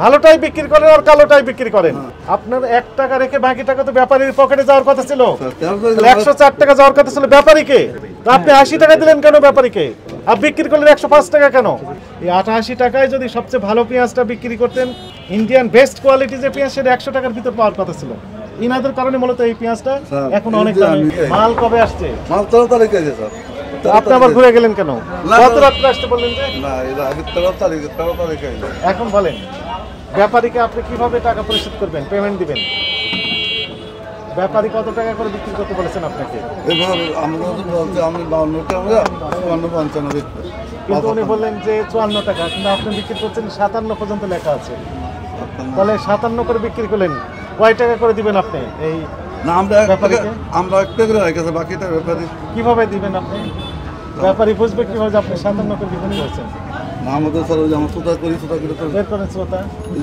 ভালোটাই বিক্রি করেন আর কালোটাই বিক্রি করেন। আপনার 1 টাকা রেখে বাকি টাকা তো ব্যাপারীর পকেটে যাওয়ার কথা ছিল। 104 টাকা যাওয়ার কথা ছিল ব্যাপারীকে, তো আপনি 80 টাকা দিলেন কেন ব্যাপারীকে? আর বিক্রি করলেন 105 টাকা কেন? এই 88 টাকায় যদি সবচেয়ে ভালো পেঁয়াজটা বিক্রি করতেন, ইন্ডিয়ান বেস্ট কোয়ালিটি যে পেঁয়াজ, সেটা 100 টাকার ভিতর পাওয়ার কথা ছিল। ইনাদের কারণে মূলত এই পেঁয়াজটা এখন অনেক দামি। মাল কবে আসছে? মাল 13 তারিখে আছে স্যার। আপনি আবার ঘুরে গেলেন কেন? কত রাত্রে আসতে বললেন যে? না, এর আগে 13 তারিখে। এখন বলেন ব্যাপারীকে আপনি কিভাবে টাকা পরিশোধ করবেন, পেমেন্ট দিবেন? ব্যাপারী কত টাকা করে বিক্রি করতে বলেছেন আপনাকে? এবার আমরা তো বলতে আমি 52 টাকা 55 কিন্তু উনি বললেন যে 54 টাকা, কিন্তু আপনি বিক্রি করছেন 57 পর্যন্ত লেখা আছে। তাহলে 57 করে বিক্রি করলেন, কয় টাকা করে দিবেন আপনি এই? না, আমরা এক টাকা করে রেখেছি, বাকিটা ব্যাপারী। কিভাবে দিবেন আপনি? ব্যাপারী বুঝবে কিভাবে যে আপনি 57 করে বিক্রি করছেন? না, আমাদের স্যার ওই যে আমরা সুতা করে বের করেন শ্রোতা।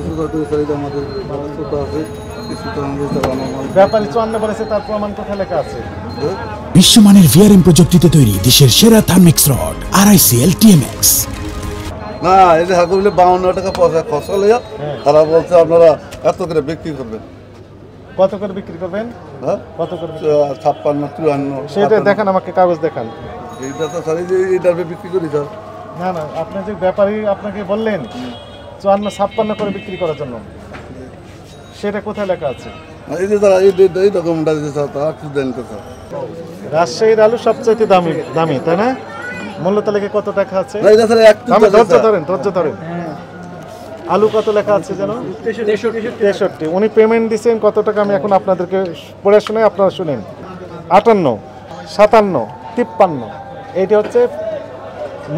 সুতা করে স্যার, আমাদের সুতা আছে, ব্যাপারী 54 বলেছে, তার প্রমাণ কোথায় লেখা আছে? বিশ্বমানের ভিআরএম প্রযুক্তিতে তৈরি দেশের সেরা থার্মিক্স রড RICL TMX। না, এই যে হাকুলে 52 টাকা পয়সা খসল হইয়া তারা বলছে আপনারা এত করে বিক্রি করবেন। কত করে বিক্রি করবেন? হ্যাঁ, কত করে? 56 54। সেটা দেখান, আমাকে কাগজ দেখান। এইটা তো স্যার এইটা বিক্রি করি স্যার। না না, আপনি যে ব্যাপারী আপনাকে বললেন 54 56 করে বিক্রি করার জন্য, সেটা কোথায় লেখা আছে? এই যে তারা এই ডকুমেন্টটা দিতে স্যার, তারা কি দেন তো স্যার? রাজশাহীর আলু সবচেয়ে দামি, তাই না? মূল্য তালিকা কত টাকা আছে? না, এটা স্যার ধৈর্য ধরেন। আলু কত লেখা আছে যেন? 63। উনি পেমেন্ট দিয়েছেন কত টাকা? আমি এখন আপনাদেরকে পড়ে শোনাই, আপনারা শুনেন। 58, 57, 53, এইটা হচ্ছে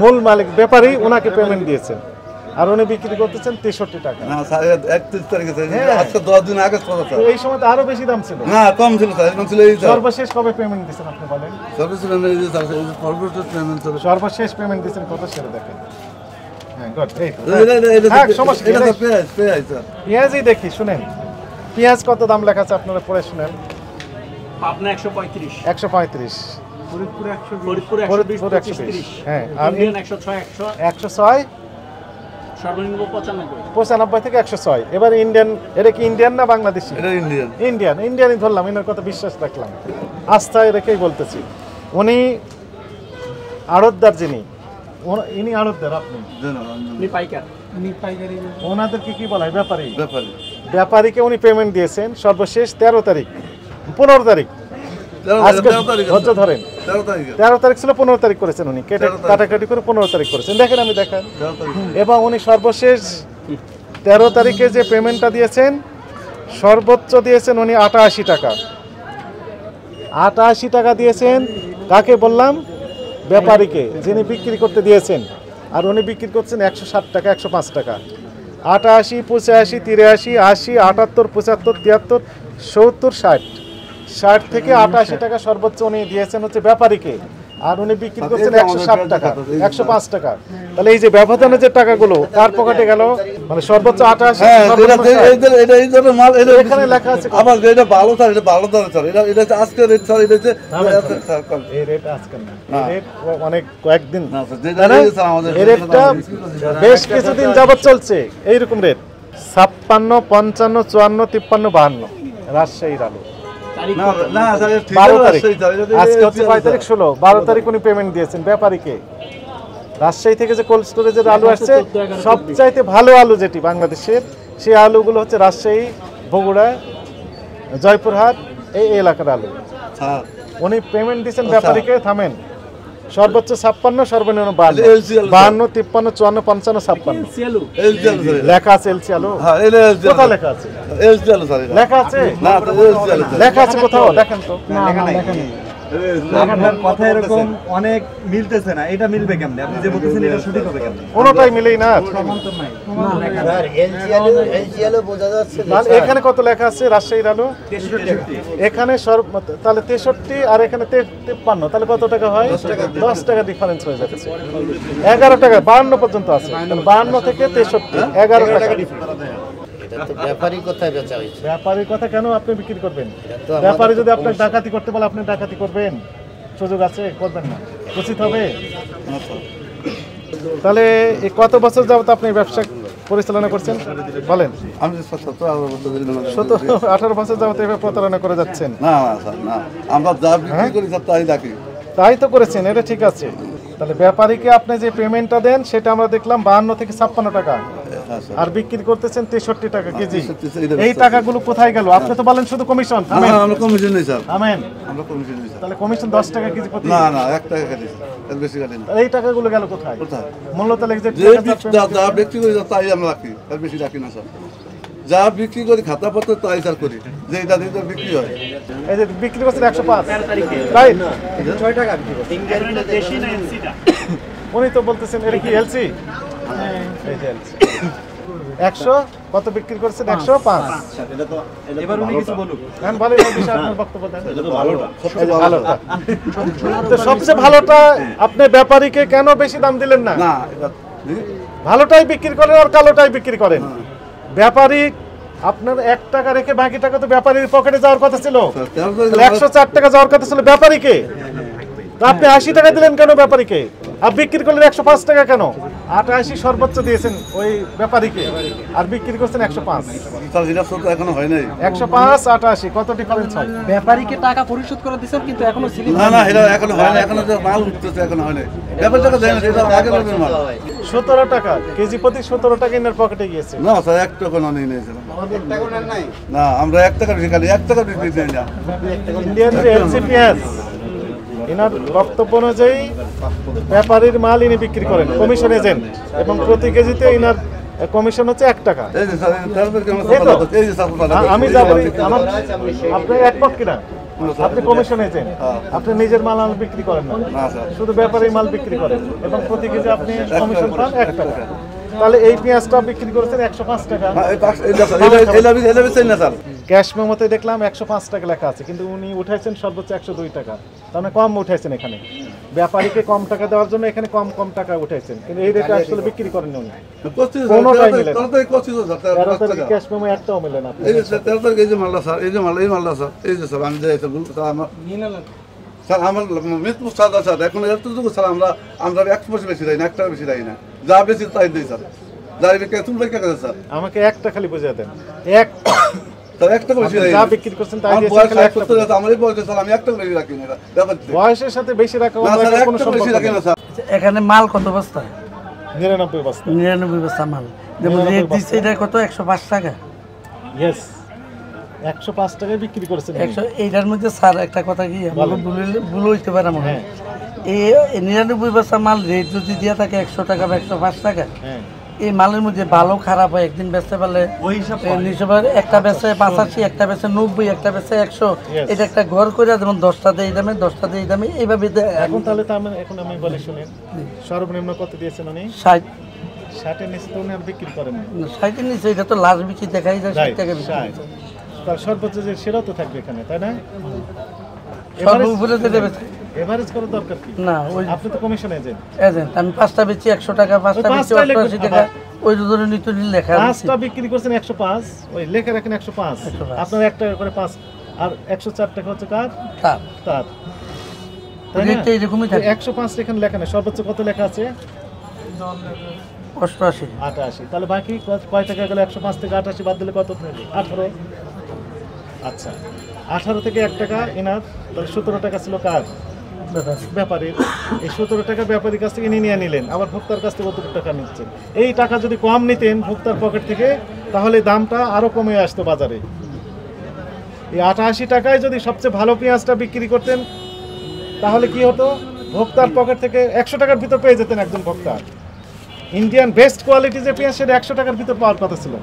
মূল মালিক ব্যাপারী, ওনাকে পেমেন্ট দিয়েছেন, আর উনি বিক্রি করতেছেন 63 টাকা। না স্যার, 31 তারিখে আজকে 10 দিন আগে স্যার। এই সময় তো আরো বেশি দাম ছিল। না, কম ছিল স্যার, এখন ছিল এই সর্বশেষ কবে পেমেন্ট দিয়েছেন আপনি বলেন? সর্বশেষ এই যে স্যার, এই যে সর্বশেষ পেমেন্ট দিয়েছেন কত সেটা দেখেন। হ্যাঁ, গুড। পেঁয়াজই দেখি, শুনেন পেঁয়াজ কত দাম লেখা আছে, আপনারা পড়ে শুনেন। পাবনা 135, 135, ফরিদপুর 120, ফরিদপুর 120, হ্যাঁ, আর ইন্ডিয়ান 106, 106, সর্বনিম্ন 95, 95 থেকে 106। এবার ইন্ডিয়ান, এটা কি ইন্ডিয়ান না বাংলাদেশি? এটা ইন্ডিয়ানই ধরলাম, এনার কথা বিশ্বাস রাখলাম, আস্থায় রেখেই বলতেছি। উনি আড়তদার, যিনি ইনি আড়তদার, আপনি পাইকার। ওনাদেরকে কি বলা হয়? ব্যাপারীকে উনি পেমেন্ট দিয়েছেন সর্বশেষ 13 তারিখ, 15 তারিখ। আজকে ধৈর্য ধরেন, 13 তারিখ ছিল, 15 তারিখ করেছেন উনি, কাটাকাটি করে 15 তারিখ করেছেন। দেখেন, আমি দেখান। এবং উনি সর্বশেষ 13 তারিখে যে পেমেন্টটা দিয়েছেন, সর্বোচ্চ দিয়েছেন উনি 88 টাকা। 88 টাকা দিয়েছেন কাকে বললাম? ব্যাপারীকে, যিনি বিক্রি করতে দিয়েছেন, আর উনি বিক্রি করছেন 160 টাকা, 105 টাকা। 88, 85, 83, 80, 78, 75, 73, 70, 60 থেকে 88 টাকা সর্বোচ্চ উনি দিয়েছেন হচ্ছে ব্যাপারীকে, আর উনি বিক্রি করছেন 160 টাকা, 105 টাকা। তাহলে এই যে ব্যবধানের যে টাকাগুলো কার পকেটে গেল? মানে সর্বোচ্চ 88, এখানে লেখা আছে। আবার এটা ভালো স্যার, এটা ভালো দর স্যার, এটা আজকে রেট স্যার, এটা এই রেট আজকে না, এই রেট অনেক কয়েকদিন, এই রেটটা বেশ কিছুদিন যাবত চলছে এইরকম রেট। 56, 55, 54, 53, 52 রাজশাহীর আলু। 12 তারিখ, আজকে হচ্ছে 5 তারিখ, 16, 12 তারিখ উনি পেমেন্ট দিয়েছেন ব্যাপারীকে। রাজশাহী থেকে যে কোল্ড স্টোরেজের আলু আসছে, সবচাইতে ভালো আলু যেটি বাংলাদেশের, সেই আলুগুলো হচ্ছে রাজশাহী, বগুড়া, জয়পুরহাট, এই এলাকার আলু। উনি পেমেন্ট দিয়েছেন ব্যাপারীকে, থামেন, সর্বোচ্চ 56, সর্বনিম্ন 52, 53, 54, 55, 56 লেখা আছে। এলসি আলু কোথায় লেখা আছে? লেখা আছে, লেখা আছে কোথাও? দেখেন তো। আপনার কথা এরকম অনেক মিলতেছে না, এটা মিলবে কেমনে? আপনি যে বলতেছেন এটা সঠিক হবে কেমনে? কোনোটাই মিলেই না। স্যার, এখানে কত লেখা আছে? রাজশাহীর আলু 63, এখানে তাহলে 63, আর এখানে 53, তাহলে কত টাকা হয়? 10 টাকা ডিফারেন্স হয়ে যাচ্ছে। 11 টাকা, 52 পর্যন্ত আছে, তাহলে 52 থেকে 63, 11 টাকা। ব্যাপারীর কথা কেন আপনি বিক্রি করবেন? ব্যাপারী যদি আপনার ডাকাতি করতে বলে, আপনি ডাকাতি করবেন? সুযোগ আছে? করবেন না, উচিত হবে। তাহলে কত বছর যাবত আপনি ব্যবসা পরিচালনা করছেন বলেন? আমি 17-18 বছর যাবত এভাবে প্রতারণা করে যাচ্ছেন। না না স্যার না, আমরা যা বিক্রি করি স্যার তাই রাখি। তাই তো করেছেন, এটা ঠিক আছে। তাহলে ব্যাপারীকে আপনি যে পেমেন্টটা দেন সেটা আমরা দেখলাম 52 থেকে 56 টাকা, আর বিক্রি করতেছেন 63 টাকা কেজি। এই টাকাগুলো কোথায় গেল? আপনি তো বলেন শুধু কমিশন। আমরা কমিশন নেই স্যার, আমেন। আমরা কমিশন নেই স্যার। তাহলে কমিশন 10 টাকা কেজি প্রতি? না না, 1 টাকা কাটি স্যার, এর বেশি কাটি না। এই টাকাগুলো গেল কোথায়? কোথায়? মূল্য তাহলে যে যা বিক্রি করি তাই আমরা রাখি, এর বেশি রাখি না স্যার। যা বিক্রি করি খাতাপত্র তাই স্যার করি, যে এটা দিয়ে বিক্রি হয়। এই যে বিক্রি করছেন 105, রাইট? 6 টাকা বিক্রি করছে। দেশি না এলসিটা? উনি তো বলতেছেন এটা কি এলসি? এই যে এলসি 100 কত বিক্রি করছেন? 105। এবার উনি কিছু বলুক। এখন বলেন এই বিষয়ে আপনার বক্তব্য দেন। সবচেয়ে ভালোটা তো সবচেয়ে ভালোটা আপনি ব্যাপারীকে কেন বেশি দাম দিলেন না? না, এটা ভালোটাই বিক্রি করেন আর কালোটাই বিক্রি করেন। ব্যাপারী আপনার 1 টাকা রেখে বাকি টাকা তো ব্যাপারীর পকেটে যাওয়ার কথা ছিল। 104 টাকা যাওয়ার কথা ছিল ব্যাপারীকে, তো আপনি 80 টাকা দিলেন কেন ব্যাপারীকে? আর বিক্রি করলেন 105 টাকা কেন? 88 সর্বোচ্চ দিয়েছেন ওই ব্যাপারীকে, আর বিক্রি করছেন 105। স্যার এটা তো এখনো হয় নাই। 105 88 কত ডিফারেন্স হয়? ব্যাপারীকে টাকা পরিশোধ করে দিয়েছেন কিন্তু এখনো স্লিপ না না, এটা এখনো হয় না, এখনো যে মাল উঠতেছে এখনো হয় নাই। ব্যাপার টাকা দেয় না, এটা আগে বলবেন মাল। 17 টাকা কেজি প্রতি 17 টাকা ইনার পকেটে গিয়েছে। না স্যার, 1 টাকা নেই নিয়েছিলাম। না, আমরা 1 টাকা বেশি খালি 1 টাকা বিক্রি দেই না। ইন্ডিয়ান যে এলসিপিএস ইনার বক্তব্য অনুযায়ী ব্যাপারীর মাল ইনি বিক্রি করেন কমিশন এজেন্ট, এবং প্রতি কেজিতে ইনার কমিশন হচ্ছে 1 টাকা। এই যে স্যার, তারপর কি আমরা এই তো। এই যে স্যার আমি যা বলি আমার আপনি এক পক্ষে না, আপনি কমিশন এজেন্ট, আপনি নিজের মাল বিক্রি করেন না, না স্যার। শুধু ব্যাপারী মাল বিক্রি করেন এবং প্রতি কেজি আপনি কমিশন পান 1 টাকা। তাহলে এই পেঁয়াজটা বিক্রি করেছেন 105 টাকা। ক্যাশ মেমোতে দেখলাম 105 টাকা লেখা আছে, কিন্তু উনি উঠাইছেন সর্বোচ্চ 102 টাকা, তাহলে কম উঠাইছেন এখানে। ব্যাপারীকে কম টাকা দেওয়ার জন্য এখানে কম কম টাকা উঠাইছেন, কিন্তু এই রেটে আসলে বিক্রি করেন উনি। কোনোটাই মিলে না। 13 তারিখে ক্যাশ মেমো একটাও মিলে না। এই যে মালটা স্যার, এই যে মালটা, এই মালটা স্যার, এই যে স্যার আমি যে স্যার আমার মৃত্যু সাদা স্যার, এখন এতটুকু স্যার আমরা 1 পয়সা বেশি দেয় না, 1 টাকা বেশি দেয় না, যা বেশি তাই দিই স্যার। যাই বিক্রি তুমি কে কাছে স্যার, আমাকে একটা খালি বুঝিয়ে দেন। এক স্যার 1 টাকা বেশি দেয় যা বিক্রি করছেন তাই আমার দিয়েছেন বয়স খালি 1 70 আছে, আমার এই বয়সে স্যার আমি 1 টাকা বেশি রাখি না, ব্যাপার বয়সের সাথে বেশি রাখা না স্যার, 1 কোনো টাকা সম্পর্ক বেশি রাখি না নেই। স্যার। এখানে মাল কত বস্তা? 99 বস্তা। 99 বস্তা মাল। যেমন রেট দিচ্ছে এটা কত? 105 টাকা। ইয়েস, 105 টাকায় বিক্রি করেছেন। 100 এইটার মধ্যে স্যার একটা কথা কি আমাকে ভুল হইতে পারে মনে হয়। এই 99 বস্তা মাল রেট যদি দিয়া থাকে 100 টাকা বা 105 টাকা, এই মালের মধ্যে ভালো খারাপ হয়, একদিন বেচতে পারলে ওই হিসাবে একটা বেচে 85, একটা বেচে 90, একটা বেচে 100। এটা একটা ঘর করে যেমন 10টা দেয় এই দামে, 10টা দেয় এই দামে, এইভাবে এখন তাহলে তো এখন আমি বলে শুনেন, সর্বনিম্ন কত দিয়েছেন উনি? 60। 60 এর নিচে তো উনি আর বিক্রি করেন না। 60 এর নিচে এটা তো লাস্ট বিক্রি দেখাই যায় 60 টাকা বিক্রি। তার সর্বোচ্চ যে সেটাও তো থাকবে এখানে, তাই না? সর্বোপরি তো দেবে এভারেজ করার দরকার কি? না, ওই আপনি তো কমিশন এজেন্ট। এজেন্ট আমি 5টা বেচি 100 টাকা, 5টা বেচি 88 টাকা, ওই ধরে নিতে লেখা আছে। 5টা বিক্রি করছেন 105, ওই লেখা রাখেন 105, আপনার 1 টাকা করে 5, আর 104 টাকা হচ্ছে কার? তার। তাই না? এরকমই থাকে। 105 এখানে লেখা নেই, সর্বোচ্চ কত লেখা আছে? 88। 88। তাহলে বাকি কয় টাকা গেল? 105 থেকে 88 বাদ দিলে কত? 18। আচ্ছা, 18 থেকে 1 টাকা ইনার, তাহলে 17 টাকা ছিল কার? ব্যাপারীর। এই 17 টাকা ব্যাপারীর কাছ থেকে নিয়ে নিলেন, আবার ভোক্তার কাছ থেকে 32 টাকা নিচ্ছেন। এই টাকা যদি কম নিতেন ভোক্তার পকেট থেকে, তাহলে দামটা আরো কমে আসতো বাজারে। এই 88 টাকায় যদি সবচেয়ে ভালো পেঁয়াজটা বিক্রি করতেন, তাহলে কি হতো? ভোক্তার পকেট থেকে 100 টাকার ভিতর পেয়ে যেতেন একজন ভোক্তা। ইন্ডিয়ান বেস্ট কোয়ালিটি যে পেঁয়াজ, সেটা 100 টাকার ভিতর পাওয়ার কথা ছিল।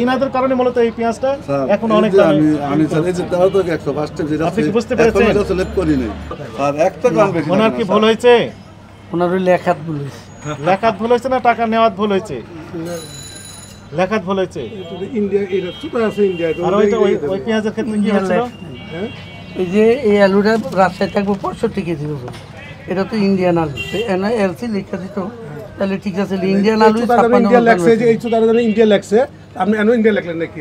ইনাদের কারণে মূলত এই পেঁয়াজটা এখন অনেক দামে। আমি স্যার এই যে তাও তো 105 টাকা যেটা আপনি কি বুঝতে পেরেছেন? এটা সিলেক্ট করি নাই আর 1 টাকা বেশি। ওনার কি ভুল হয়েছে? ওনার ওই লেখাত ভুল হয়েছে। লেখাত ভুল হয়েছে না টাকা নেওয়ার ভুল হয়েছে? লেখাত ভুল হয়েছে। ইন্ডিয়া এটা ছোট আছে ইন্ডিয়া। আর ওই পেঁয়াজের ক্ষেত্রে কি হয়েছিল? এই যে এই আলুটা রাজশাহী থাকবে 65 কেজি ওজন, এটা তো ইন্ডিয়ান আলু, এলসি লেখা দিত তাহলে ঠিক আছে। ইন্ডিয়ান আলু ইন্ডিয়া লাগছে, যে এই চুদার জন্য ইন্ডিয়া লাগছে, আপনি এনো ইন্ডিয়া লিখলেন নাকি?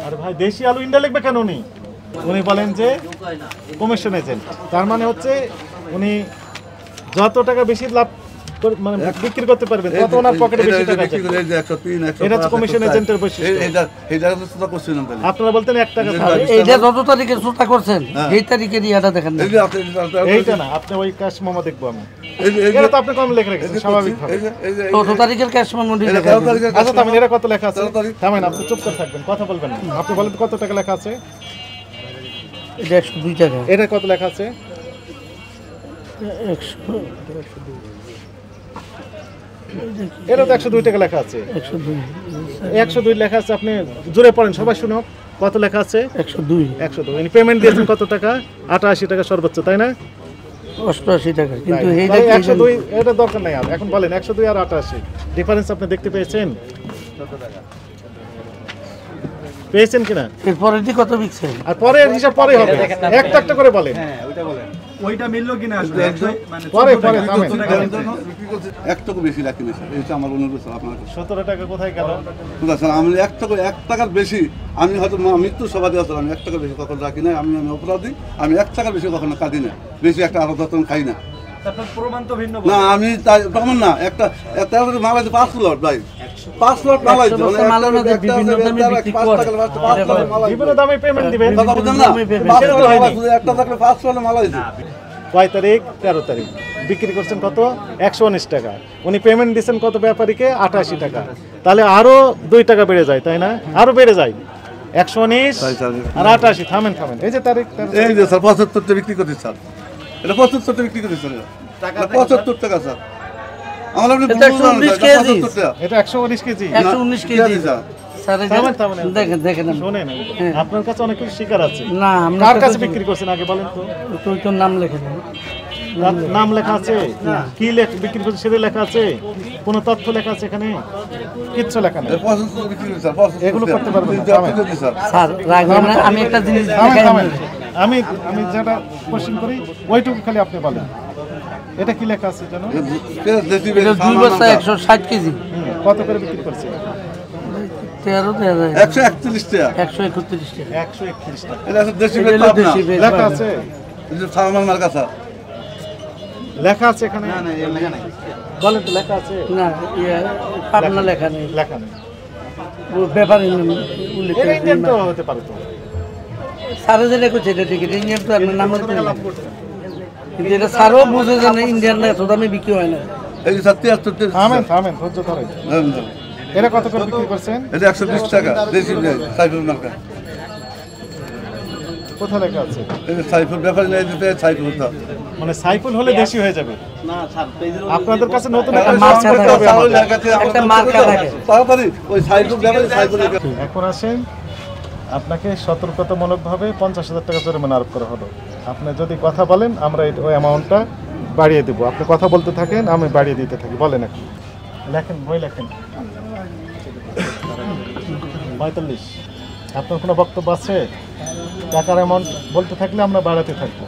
আর ভাই দেশি আলু ইন্ডিয়া লিখবে কেন? উনি বলেন যে কমিশন এজেন্ট, তার মানে হচ্ছে উনি যত টাকা বেশি লাভ মানে বিক্রি করতে পারবেন, তত ওনার পকেটে বেশি টাকা আছে। এটা হচ্ছে কমিশন এজেন্টের বৈশিষ্ট্য। আপনারা বলতেন 1 টাকা ছাড়। এইটা যত তারিখে জুতা করছেন এই তারিখের ইয়াটা দেখেন না। এইটা না, আপনি ওই ক্যাশ মেমো দেখবো আমি। এটা তো আপনি কম লেখা রেখেছেন স্বাভাবিকভাবে। যত তারিখের ক্যাশ মেমো লেখা আছে। আচ্ছা থামেন, এটা কত লেখা আছে? থামেন, আপনি চুপ করে থাকবেন, কথা বলবেন না। আপনি বলেন কত টাকা লেখা আছে? এটা 102 টাকা। এটা কত লেখা আছে? 100 এটা তো 102 টাকা লেখা আছে। 102 102 লেখা আছে, আপনি জোরে পড়েন, সবাই শুনুক। কত লেখা আছে? 102 102। ইনি পেমেন্ট দিয়েছেন কত টাকা? 88 টাকা সর্বোচ্চ, তাই না? 88 টাকা। কিন্তু তাই এইটা 102 এটা দরকার নাই আর। এখন বলেন 102 আর 88 ডিফারেন্স আপনি দেখতে পেয়েছেন? পেয়েছেন কিনা? এরপরে দি কত বিকছেন? আর পরের হিসাব পরে হবে, একটা একটা করে বলেন। ওইটা মিললো কিনা আসলে মানে পরে পরে থামেন। একটুকু বেশি রাখিনি স্যার, এটা আমার অনুরোধ স্যার আপনার কাছে। 17 টাকা কোথায় গেল? স্যার আমি 1 টাকার বেশি, আমি হয়তো মৃত্যু সবাই আছে, আমি 1 টাকার বেশি কখনো রাখি না। আমি অপরাধী, আমি 1 টাকার বেশি কখনো কাটি না, বেশি একটা আলাদা খাই না। আপনার প্রমাণ তো ভিন্ন। না আমি তাই প্রমাণ না, একটা মাল আছে 5 লট ভাই, 5 লট মাল আছে, বিভিন্ন দামে বিক্রি করে। বিভিন্ন দামে পেমেন্ট দিবেন। কথা বুঝেন না, 5 লট মাল আছে, একটা থাকলে 5 লট মাল আছে। কয় তারিখ? 13 তারিখ। বিক্রি করছেন কত? 119 টাকা। উনি পেমেন্ট দিচ্ছেন কত ব্যাপারীকে? 88 টাকা। তাহলে আরো 2 টাকা বেড়ে যায়, তাই না? আরো বেড়ে যায় 119 আর 88। থামেন থামেন, এই যে তারিখ, এই যে স্যার 75 টা বিক্রি করতে স্যার, এটা 75 টা বিক্রি করতে স্যার, 75 টাকা স্যার। আমার আপনি এটা 119 কেজি। এটা 119 কেজি। 119 KG sir. স্যার এই যে- থামেন, থামেন। দেখেন দেখেন শোনেন, আপনার কাছে অনেক কিছু শিকার আছে। না আমরা কার কাছে বিক্রি করছেন আগে বলেন তো? তুই তোর নাম লিখে দেন। নাম লেখা আছে? কি বিক্রি করছেন সেটা লেখা আছে? কোনো তথ্য লেখা আছে এখানে? কিচ্ছু লেখা নেই। 75 টা বিক্রি করতে স্যার, 75 এগুলো করতে পারবেন না। আপনি যদি স্যার স্যার রাখবেন না, আমি একটা জিনিস থামেন, দেখাই থামেন। আমি আমি যেটা কোশ্চেন করি ওইটুকু খালি আপনি বলেন। এটা কি লেখা আছে জানো? এটা 2 বস্তা 160 কেজি। কত করে বিক্রি করছে? 13 দেয়া যায় 141 টাকা, 131 টাকা। 131 টাকা। এটা আছে দেশি এটা বেল হলো পাবনা, দেশি বেল লেখা পাবনা। আছে? এই যে ফার্মার মার্কা স্যার। লেখা আছে এখানে? বলেন তো লেখা আছে? না ইয়ে পাবনা লেখা নেই, লেখা নেই। ও ব্যাপারী নাম উল্লেখ এটা করে ইন্ডিয়ান তো হতে পারে তো। স্যারে যেটা করছে এটা ঠিক, এটা ইন্ডিয়ান তো আপনার নাম হতে পারে। কিন্তু এটা স্যারও বুঝে যে না ইন্ডিয়ান না, এত দামে বিক্রি হয় না। এই যে স্যার 73 থামেন থামেন, ধৈর্য ধরেন। এটা কত করে বিক্রি করছেন? এটা 120 টাকা দেশি বেল, সাইফুল মার্কা। কোথায় লেখা আছে? এই যে সাইফুল ব্যাপারী না, এই যে সাইফুল স্যার। মানে সাইফুল হলে দেশি হয়ে যাবে। না স্যার আপনাদের কাছে নতুন একটা একটা মার্কা করতে হবে চাউল আমাদের। লেখাতে একটা মার্কা থাকে। তাড়াতাড়ি ওই সাইফুল ব্যাপারী সাইফুল লেখা। এখন আসেন, আপনাকে সতর্কতামূলকভাবে 50,000 টাকা জরিমানা আরোপ করা হলো। আপনি যদি কথা বলেন আমরা ওই অ্যামাউন্টটা বাড়িয়ে দেবো। আপনি কথা বলতে থাকেন, আমি বাড়িয়ে দিতে থাকি। বলেন এখন লেখেন, বই লেখেন। 45। আপনার কোনো বক্তব্য আছে? টাকার অ্যামাউন্ট বলতে থাকলে আমরা বাড়াতে থাকবো।